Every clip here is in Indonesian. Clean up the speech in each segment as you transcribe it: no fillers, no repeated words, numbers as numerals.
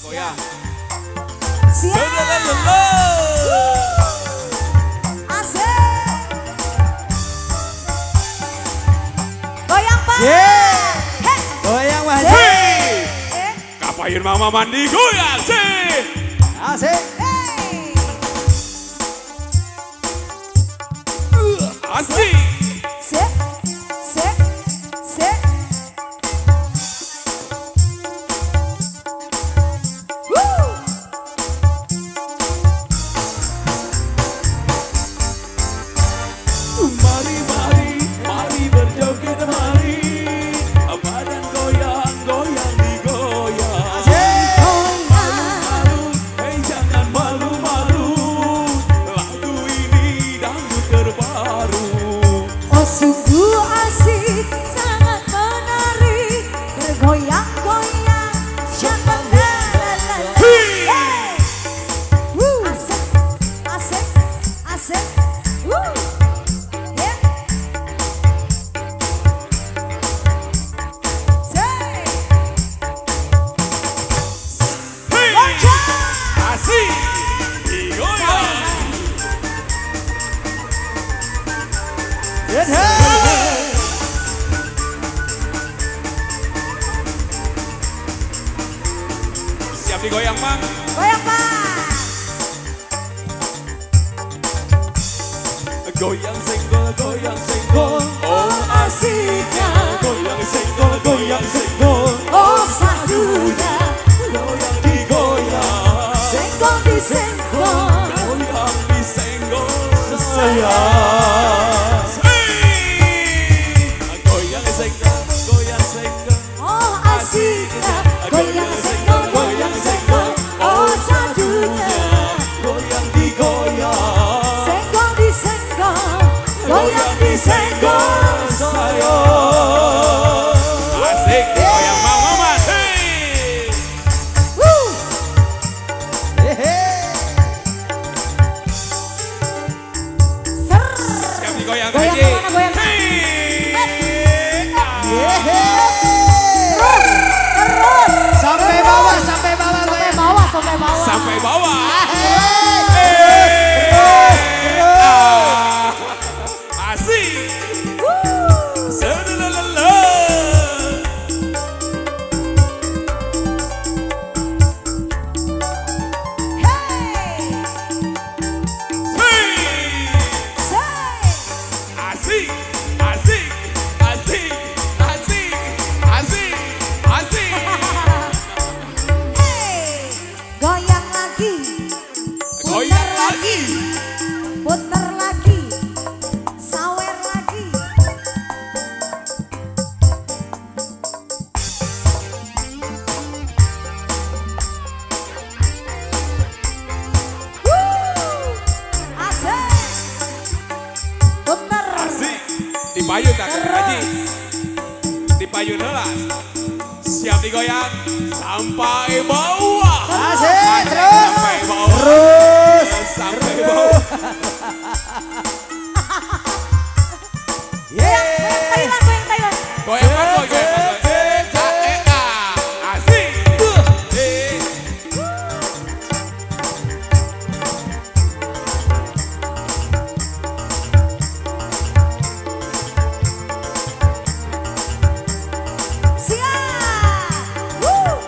goyang. Siap. Asik. Goyang Pak. Hei. Goyang Mas. Kapain mama mandi goyang sih. Asik. Hey. Asik. Sik. Sik. Sik. Mari berjoget mari. Badan goyang, goyang digoyang. Malu, hei jangan malu-malu. Lagu ini dangdut terbaru. Oh sungguh asik, sangat menarik. Bergoyang-goyang, syalalala. Hey. Asik, asik, asik. Yeah. Say. Hey. Loncat. Asik digoyang. Siap digoyang, Mang. Goyang Pak. Goyang senggol, oh asiknya. Goyang senggol, Oh sadunya, goyang digoyang. senggol disenggol. Goyang disenggol sayang. Goyang senggol, Oh asiknya, goyang senggol, oh sadunya, goyang digoyang. senggol disenggol, goyang disenggol. sayang. Asik, goyang Mang Maman. Hey. Ser. Siap digoyang Goyang lagi. kemana, goyang? Hey. Terus. Sampai bawah, sampai bawah. Sampai bawah, sampai bawah. Sampai bawah. Asik. Sedulululu. Hey. Hey. Say. Asik, asik, asik, asik, asik, asik. Hey. Goyang lagi. Goyang lagi. Puter lagi. Sawer lagi. Asik. Puter. Asik. Dipayun tak Haji. Dipayun helas. Siap digoyang sampai bawah. Asik, terus. Sampai bawah. Terus. Sampai bawah. Thailand, goyang Thailand. Goyang Marco, goyang Marco. Asik. Siap.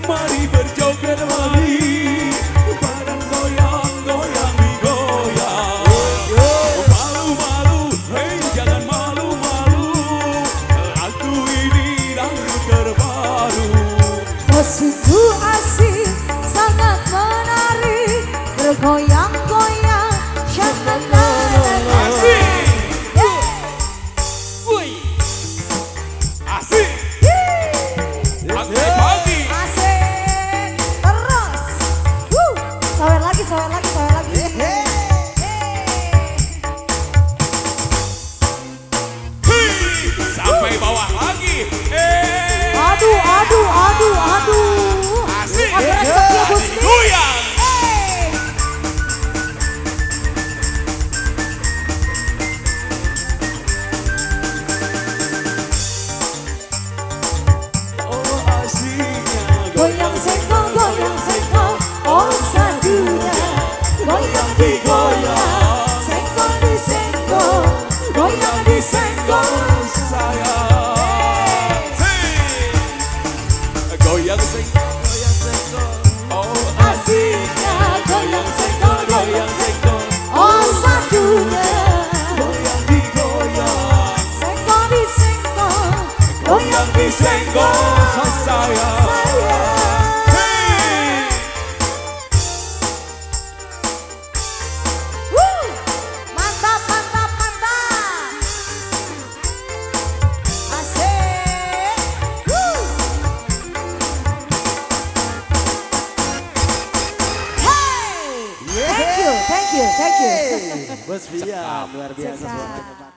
Mari berjoget mari. Badan goyang, goyang digoyang. Malu-malu, hei jangan malu-malu. Lagu ini dangdut terbaru. Oh sungguh asik, sangat menarik. Bergoyang-goyang, syalalala. Asik. Asik. Pagi-pagi. Asik. Terus. Sawer lagi, sawer lagi, sawer lagi. Hei. Sampai bawah lagi. Aduh, aduh, aduh, aduh. Asik. Agak resep ya, Gusti. Goyang. Hey. senggol saya. Mantap, mantap, mantap. Asik. Hey. Thank you, thank you, thank you. Bos Bian luar biasa. Cekap.